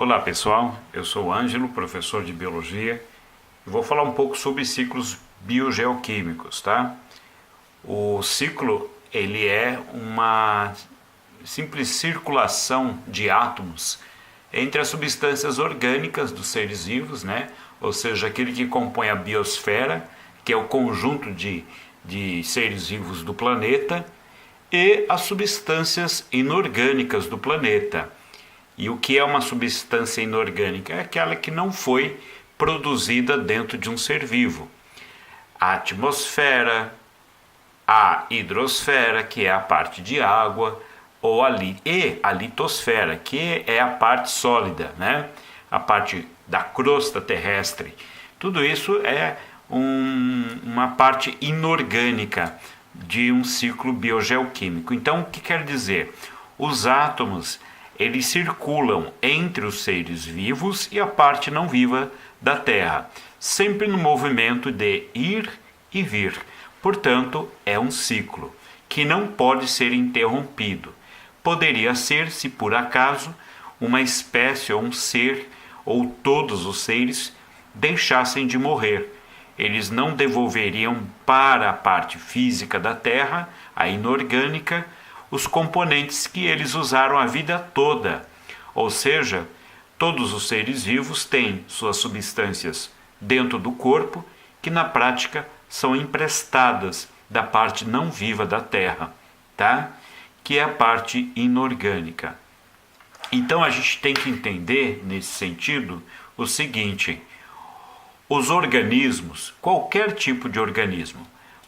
Olá pessoal, eu sou o Ângelo, professor de Biologia, e vou falar um pouco sobre ciclos biogeoquímicos, tá? O ciclo, ele é uma simples circulação de átomos entre as substâncias orgânicas dos seres vivos, né? Ou seja, aquele que compõe a biosfera, que é o conjunto de seres vivos do planeta, e as substâncias inorgânicas do planeta. E o que é uma substância inorgânica? É aquela que não foi produzida dentro de um ser vivo. A atmosfera, a hidrosfera, que é a parte de água, e a litosfera, que é a parte sólida, né? A parte da crosta terrestre. Tudo isso é uma parte inorgânica de um ciclo biogeoquímico. Então, o que quer dizer? Os átomos, eles circulam entre os seres vivos e a parte não viva da Terra, sempre no movimento de ir e vir. Portanto, é um ciclo que não pode ser interrompido. Poderia ser, se por acaso, uma espécie ou um ser, ou todos os seres, deixassem de morrer. Eles não devolveriam para a parte física da Terra, a inorgânica, os componentes que eles usaram a vida toda. Ou seja, todos os seres vivos têm suas substâncias dentro do corpo que na prática são emprestadas da parte não viva da Terra, tá? Que é a parte inorgânica. Então a gente tem que entender nesse sentido o seguinte: os organismos, qualquer tipo de organismo,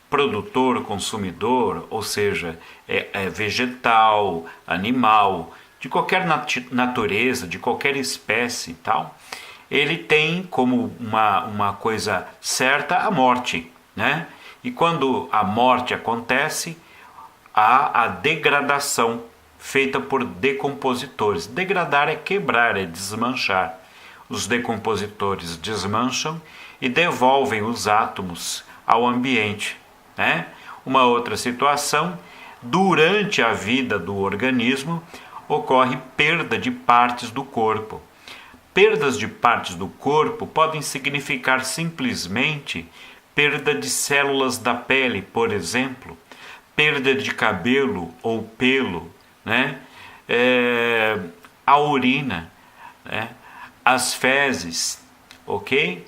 produtor, consumidor, ou seja, vegetal, animal, de qualquer natureza, de qualquer espécie e tal, ele tem como uma coisa certa a morte, né? E quando a morte acontece, há a degradação feita por decompositores. Degradar é quebrar, é desmanchar. Os decompositores desmancham e devolvem os átomos ao ambiente, né? Uma outra situação, durante a vida do organismo, ocorre perda de partes do corpo. Perdas de partes do corpo podem significar simplesmente perda de células da pele, por exemplo, perda de cabelo ou pelo, né? A urina, né? As fezes, ok?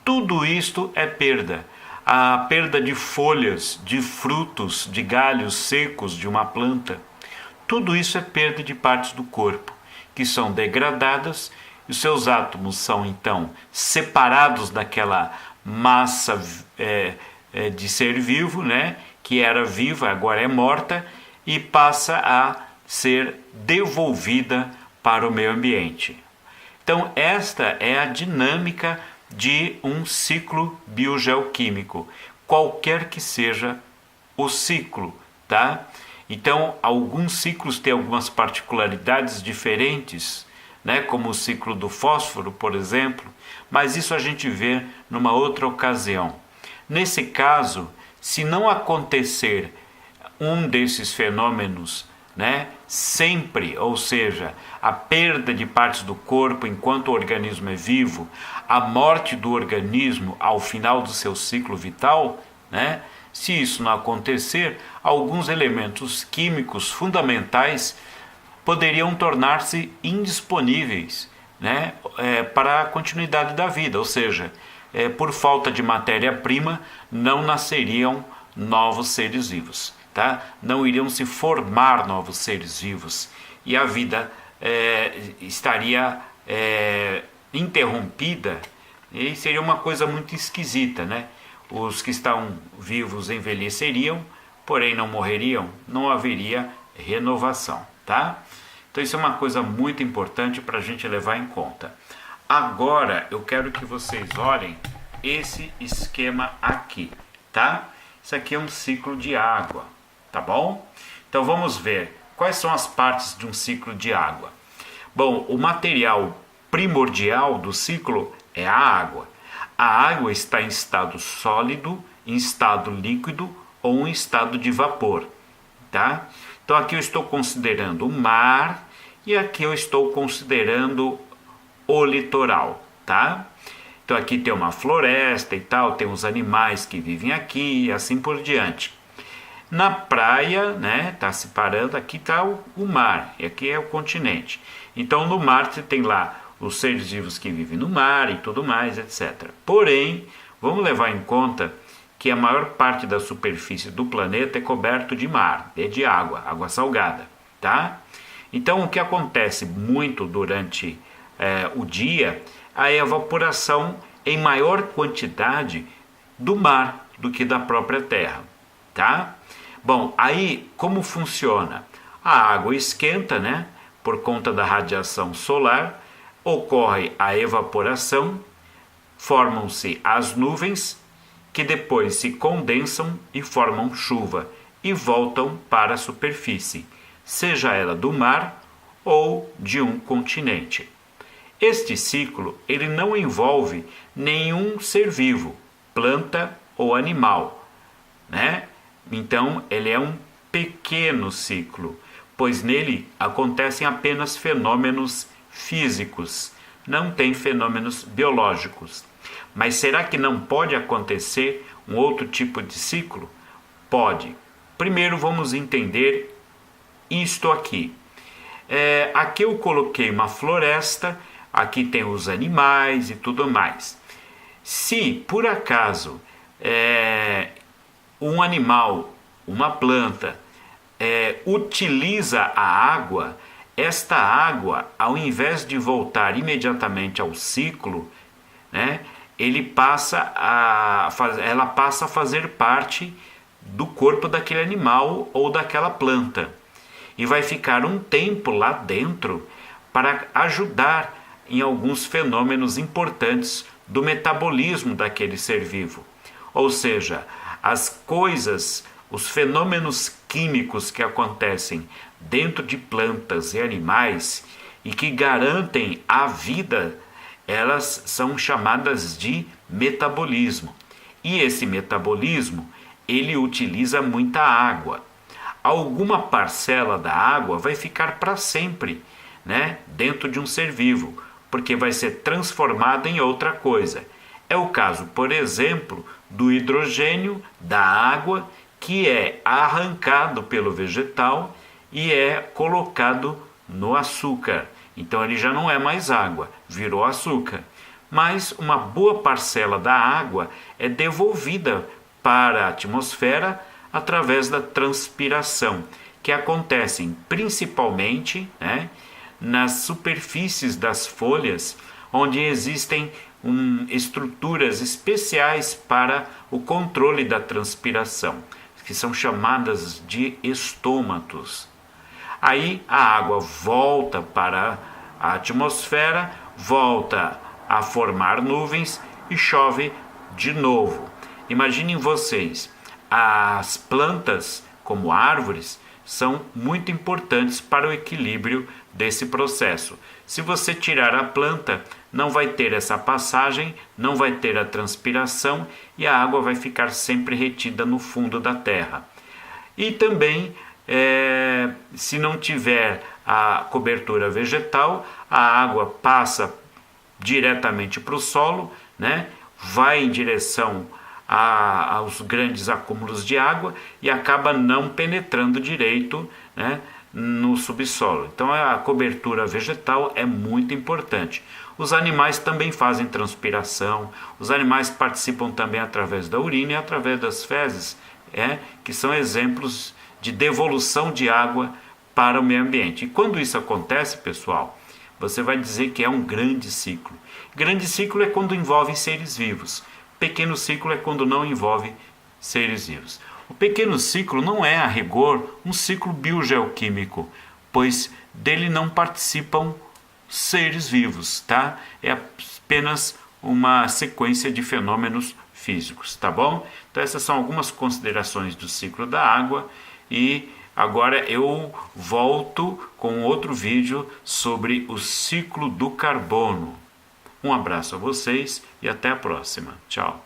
Tudo isto é perda. A perda de folhas, de frutos, de galhos secos de uma planta. Tudo isso é perda de partes do corpo, que são degradadas, e os seus átomos são então separados daquela massa de ser vivo, né? Que era viva, agora é morta, e passa a ser devolvida para o meio ambiente. Então, esta é a dinâmica de um ciclo biogeoquímico, qualquer que seja o ciclo, tá? Então, alguns ciclos têm algumas particularidades diferentes, né? Como o ciclo do fósforo, por exemplo, mas isso a gente vê numa outra ocasião. Nesse caso, se não acontecer um desses fenômenos, né, sempre, ou seja, a perda de partes do corpo enquanto o organismo é vivo, a morte do organismo ao final do seu ciclo vital, né, se isso não acontecer, alguns elementos químicos fundamentais poderiam tornar-se indisponíveis, né, para a continuidade da vida, ou seja, por falta de matéria-prima não nasceriam novos seres vivos. Tá? Não iriam se formar novos seres vivos e a vida estaria interrompida e seria uma coisa muito esquisita, né? Os que estão vivos envelheceriam, porém não morreriam, não haveria renovação, tá? Então isso é uma coisa muito importante para a gente levar em conta. Agora eu quero que vocês olhem esse esquema aqui, tá? Isso aqui é um ciclo de água. Tá bom? Então vamos ver quais são as partes de um ciclo de água. Bom, o material primordial do ciclo é a água. A água está em estado sólido, em estado líquido ou em estado de vapor, tá? Então aqui eu estou considerando o mar e aqui eu estou considerando o litoral, tá? Então aqui tem uma floresta e tal, tem os animais que vivem aqui e assim por diante. Na praia, né, tá separando, aqui tá o mar, e aqui é o continente. Então no mar você tem lá os seres vivos que vivem no mar e tudo mais, etc. Porém, vamos levar em conta que a maior parte da superfície do planeta é coberto de mar, de água salgada, tá? Então o que acontece muito durante o dia é a evaporação em maior quantidade do mar do que da própria Terra, tá? Bom, aí como funciona? A água esquenta, né? Por conta da radiação solar, ocorre a evaporação, formam-se as nuvens, que depois se condensam e formam chuva e voltam para a superfície, seja ela do mar ou de um continente. Este ciclo ele não envolve nenhum ser vivo, planta ou animal, né? Então ele é um pequeno ciclo, pois nele acontecem apenas fenômenos físicos, não tem fenômenos biológicos. Mas será que não pode acontecer um outro tipo de ciclo? Pode. Primeiro vamos entender isto aqui. Aqui eu coloquei uma floresta, aqui tem os animais e tudo mais. Se por acaso um animal, uma planta, utiliza a água, esta água, ao invés de voltar imediatamente ao ciclo, né, ela passa a fazer parte do corpo daquele animal ou daquela planta e vai ficar um tempo lá dentro para ajudar em alguns fenômenos importantes do metabolismo daquele ser vivo. Ou seja, as coisas, os fenômenos químicos que acontecem dentro de plantas e animais e que garantem a vida, elas são chamadas de metabolismo. E esse metabolismo, ele utiliza muita água. Alguma parcela da água vai ficar para sempre, né, dentro de um ser vivo, porque vai ser transformada em outra coisa. É o caso, por exemplo, do hidrogênio da água, que é arrancado pelo vegetal e é colocado no açúcar. Então ele já não é mais água, virou açúcar. Mas uma boa parcela da água é devolvida para a atmosfera através da transpiração, que acontece principalmente, né, nas superfícies das folhas, onde existem estruturas especiais para o controle da transpiração, que são chamadas de estômatos. Aí a água volta para a atmosfera, volta a formar nuvens e chove de novo. Imaginem vocês, as plantas, como árvores, são muito importantes para o equilíbrio desse processo. Se você tirar a planta, não vai ter essa passagem, não vai ter a transpiração e a água vai ficar sempre retida no fundo da terra. E também, se não tiver a cobertura vegetal, a água passa diretamente para o solo, né? Vai em direção aos grandes acúmulos de água e acaba não penetrando direito, né, no subsolo. Então a cobertura vegetal é muito importante. Os animais também fazem transpiração, os animais participam também através da urina e através das fezes, que são exemplos de devolução de água para o meio ambiente. E quando isso acontece, pessoal, você vai dizer que é um grande ciclo. Grande ciclo é quando envolve seres vivos. Pequeno ciclo é quando não envolve seres vivos. O pequeno ciclo não é, a rigor, um ciclo biogeoquímico, pois dele não participam seres vivos, tá? É apenas uma sequência de fenômenos físicos, tá bom? Então essas são algumas considerações do ciclo da água e agora eu volto com outro vídeo sobre o ciclo do carbono. Um abraço a vocês e até a próxima. Tchau.